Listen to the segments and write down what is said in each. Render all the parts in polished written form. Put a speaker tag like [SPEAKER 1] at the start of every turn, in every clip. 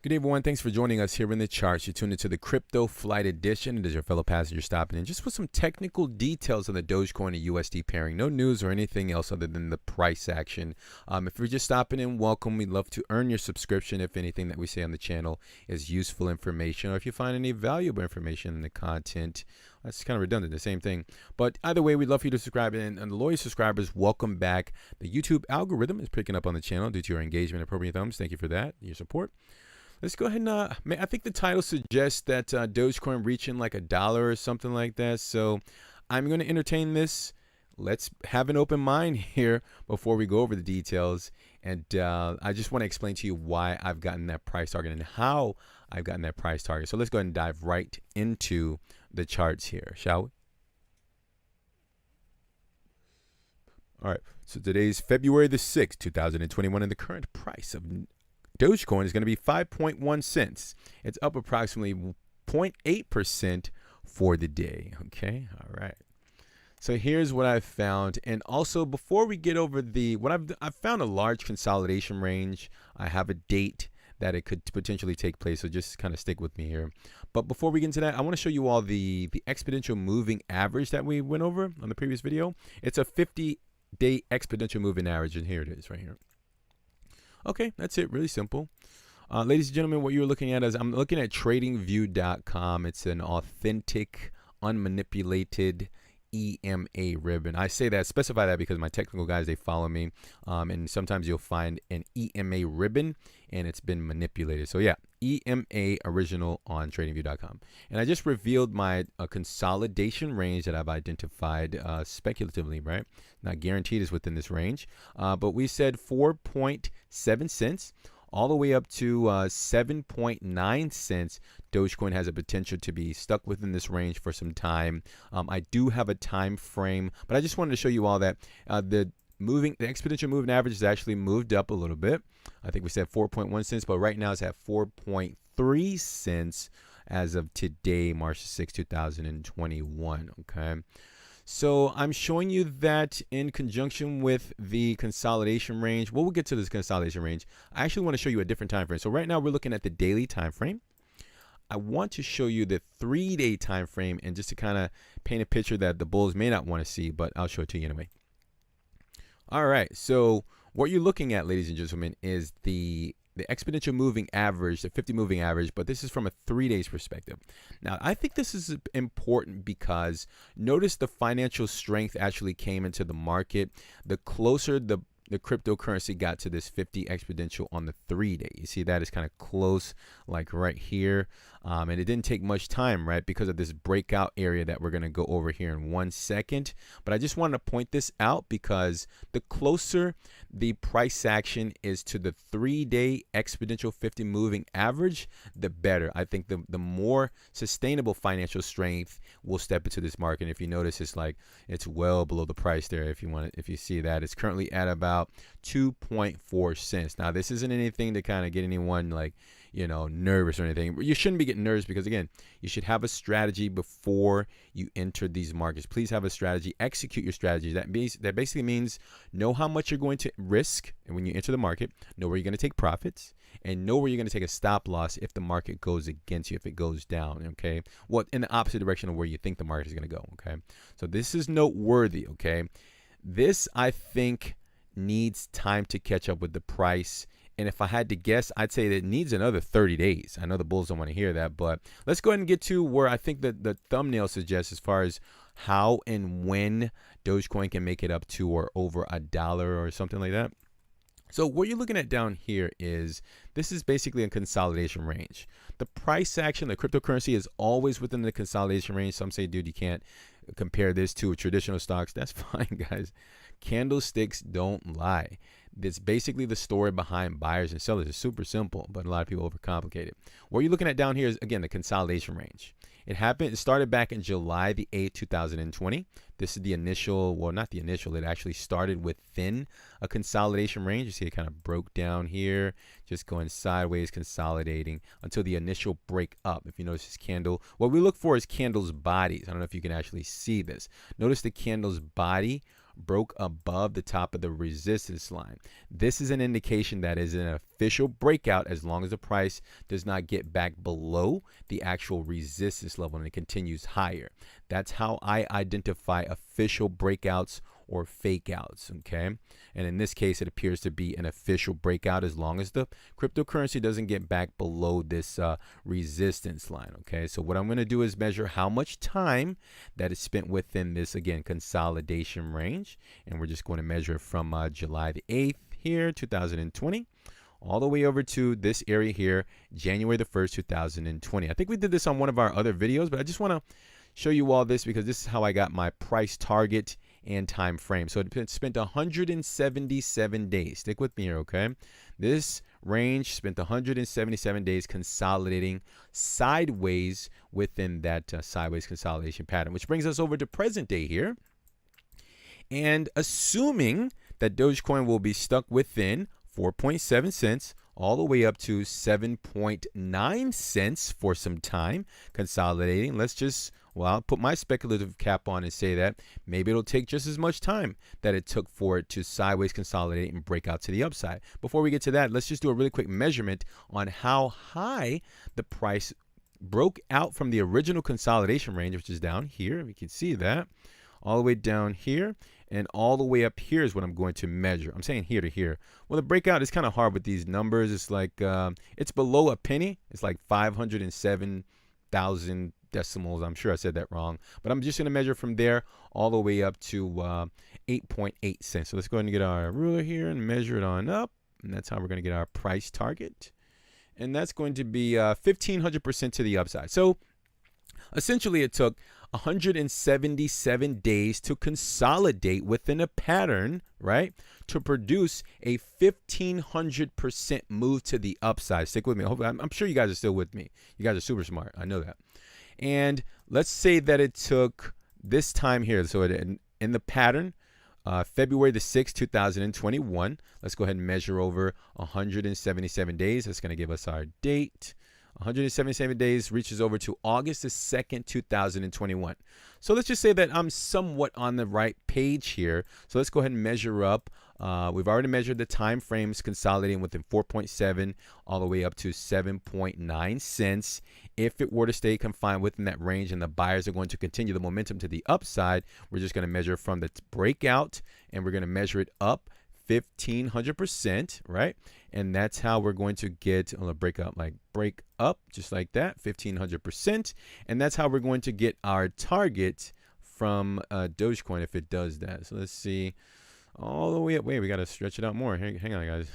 [SPEAKER 1] Good day, everyone. Thanks for joining us here in the charts. You're tuned into the Crypto Flight Edition. It is your fellow passenger stopping in just with some technical details on the Dogecoin and USD pairing. No news or anything else other than the price action. If you're just stopping in, welcome. We'd love to earn your subscription if anything that we say on the channel is useful information, or if you find any valuable information in the content. That's kind of redundant, the same thing. But either way, we'd love for you to subscribe. And the loyal subscribers, welcome back. The YouTube algorithm is picking up on the channel due to your engagement and appropriate thumbs. Thank you for that, your support. Let's go ahead and, I think the title suggests that Dogecoin reaching like $1 or something like that. So I'm going to entertain this. Let's have an open mind here before we go over the details. And I just want to explain to you why I've gotten that price target and how I've gotten that price target. So let's go ahead and dive right into the charts here, shall we? All right. So today's February the 6th, 2021, and the current price of Dogecoin is going to be 5.1 cents. It's up approximately 0.8% for the day. Okay, all right. So here's what I've found. And also, before we get over I've found a large consolidation range. I have a date that it could potentially take place, so just kind of stick with me here. But before we get into that, I want to show you all the exponential moving average that we went over on the previous video. It's a 50-day exponential moving average, and here it is right here. Okay, that's it. Really simple. Ladies and gentlemen, what you're looking at is I'm looking at tradingview.com. It's an authentic, unmanipulated EMA ribbon. I say that, specify that because my technical guys, they follow me. And sometimes you'll find an EMA ribbon and it's been manipulated. So yeah, EMA original on tradingview.com. And I just revealed my consolidation range that I've identified speculatively, right? Not guaranteed is within this range. But we said 4.7 cents all the way up to 7.9 cents. Dogecoin has a potential to be stuck within this range for some time. I do have a time frame, but I just wanted to show you all that the exponential moving average has actually moved up a little bit. I think we said 4.1 cents, but right now it's at 4.3 cents as of today, March 6, 2021. Okay. So I'm showing you that in conjunction with the consolidation range. Well, we'll get to this consolidation range. I actually want to show you a different time frame. So right now we're looking at the daily time frame. I want to show you the 3-day time frame, and just to kind of paint a picture that the bulls may not want to see, but I'll show it to you anyway. All right. So what you're looking at, ladies and gentlemen, is the exponential moving average, the 50 moving average, but this is from a 3 days perspective. Now, I think this is important because notice the financial strength actually came into the market. The closer the cryptocurrency got to this 50 exponential on the 3 day. You see that is kind of close, like right here. And it didn't take much time, right, because of this breakout area that we're going to go over here in 1 second. But I just wanted to point this out because the closer the price action is to the 3-day exponential 50 moving average, the better. I think the more sustainable financial strength will step into this market. And if you notice, it's well below the price there. If you see that, it's currently at about 2.4 cents. Now, this isn't anything to kind of get anyone nervous or anything. You shouldn't be getting nervous because, again, you should have a strategy before you enter these markets. Please have a strategy. Execute your strategy. That basically means know how much you're going to risk, and when you enter the market, know where you're going to take profits, and know where you're going to take a stop loss if the market goes against you, if it goes down, okay? Well, in the opposite direction of where you think the market is going to go, okay? So this is noteworthy, okay? This, I think, needs time to catch up with the price. And if I had to guess, I'd say that it needs another 30 days. I know the bulls don't want to hear that, but let's go ahead and get to where I think that the thumbnail suggests as far as how and when Dogecoin can make it up to or over $1 or something like that. So what you're looking at down here is this is basically a consolidation range. The price action, the cryptocurrency is always within the consolidation range. Some say, dude, you can't compare this to traditional stocks. That's fine, guys. Candlesticks don't lie. That's basically the story behind buyers and sellers. It's super simple, but a lot of people overcomplicate it. What you're looking at down here is, again, the consolidation range. It started back in July the 8th, 2020. This is the initial, well, not the initial, it actually started within a consolidation range. You see it kind of broke down here, just going sideways, consolidating until the initial break up. If you notice this candle, what we look for is candles' bodies. I don't know if you can actually see this. Notice the candle's body broke above the top of the resistance line. This is an indication that is an official breakout as long as the price does not get back below the actual resistance level and it continues higher. That's how I identify official breakouts or fake outs, okay? And in this case, it appears to be an official breakout as long as the cryptocurrency doesn't get back below this resistance line, okay? So what I'm going to do is measure how much time that is spent within this, again, consolidation range. And we're just going to measure from July the 8th here, 2020, all the way over to this area here, January the 1st, 2020. I think we did this on one of our other videos, but I just want to show you all this because this is how I got my price target and time frame. So it spent 177 days. Stick with me here, okay? This range spent 177 days consolidating sideways within that sideways consolidation pattern, which brings us over to present day here. And assuming that Dogecoin will be stuck within 4.7 cents all the way up to 7.9 cents for some time consolidating. Let's just, well, I'll put my speculative cap on and say that maybe it'll take just as much time that it took for it to sideways consolidate and break out to the upside. Before we get to that, let's just do a really quick measurement on how high the price broke out from the original consolidation range, which is down here. We can see that all the way down here. And all the way up here is what I'm going to measure. I'm saying here to here. Well, the breakout is kind of hard with these numbers. It's like, it's below a penny. It's like 507,000 decimals. I'm sure I said that wrong. But I'm just going to measure from there all the way up to 8.8 cents. So let's go ahead and get our ruler here and measure it on up. And that's how we're going to get our price target. And that's going to be 1,500% to the upside. So essentially, it took 177 days to consolidate within a pattern, right, to produce a 1,500% move to the upside. Stick with me. I'm sure you guys are still with me. You guys are super smart. I know that. And let's say that it took this time here. So in the pattern, February the 6th, 2021. Let's go ahead and measure over 177 days. That's going to give us our date. 177 days reaches over to August the 2nd, 2021. So let's just say that I'm somewhat on the right page here. So let's go ahead and measure up. We've already measured the time frames consolidating within 4.7 all the way up to 7.9 cents. If it were to stay confined within that range and the buyers are going to continue the momentum to the upside, we're just going to measure from the breakout and we're going to measure it up 1,500%, right? And that's how we're going to get a break up just like that, 1,500%. And that's how we're going to get our target from Dogecoin if it does that. So let's see, all the way up. Wait, we got to stretch it out more. Hang on, guys.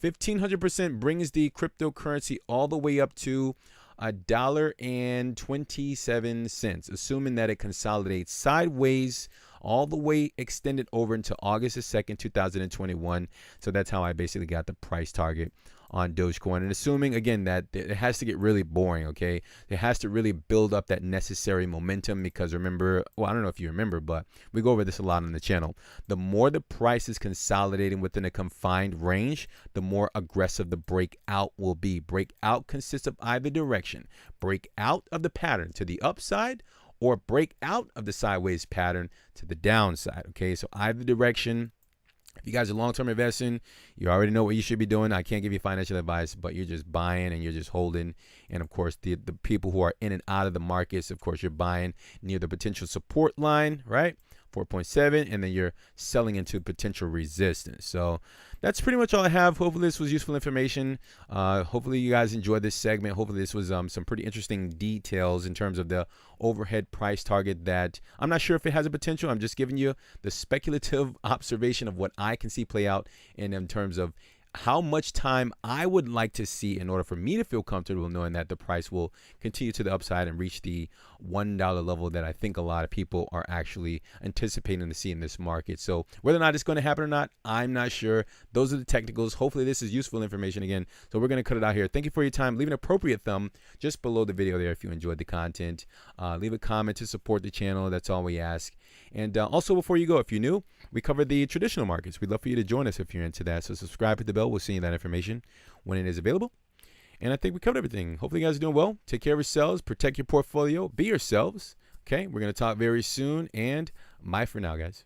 [SPEAKER 1] 1,500% brings the cryptocurrency all the way up to $1.27, assuming that it consolidates sideways all the way extended over into August 2nd, 2021. So that's how I basically got the price target on Dogecoin. And assuming, again, that it has to get really boring, okay? It has to really build up that necessary momentum because remember, well, I don't know if you remember, but we go over this a lot on the channel. The more the price is consolidating within a confined range, the more aggressive the breakout will be. Breakout consists of either direction. Break out of the pattern to the upside or break out of the sideways pattern to the downside, okay? So either direction. If you guys are long-term investing, you already know what you should be doing. I can't give you financial advice, but you're just buying and you're just holding. And of course, the people who are in and out of the markets, of course, you're buying near the potential support line, right? 4.7, and then you're selling into potential resistance. So that's pretty much all I have. Hopefully this was useful information. Hopefully you guys enjoyed this segment. Hopefully this was some pretty interesting details in terms of the overhead price target that I'm not sure if it has a potential. I'm just giving you the speculative observation of what I can see play out in terms of how much time I would like to see in order for me to feel comfortable knowing that the price will continue to the upside and reach the $1 level that I think a lot of people are actually anticipating to see in this market. So whether or not it's going to happen or not, I'm not sure. Those are the technicals. Hopefully this is useful information again. So we're going to cut it out here. Thank you for your time. Leave an appropriate thumb just below the video there if you enjoyed the content. Leave a comment to support the channel. That's all we ask. And also before you go, if you're new, we cover the traditional markets. We'd love for you to join us if you're into that. So subscribe, hit the bell. We'll send you that information when it is available. And I think we covered everything. Hopefully you guys are doing well. Take care of yourselves. Protect your portfolio. Be yourselves. Okay, we're going to talk very soon. And bye for now, guys.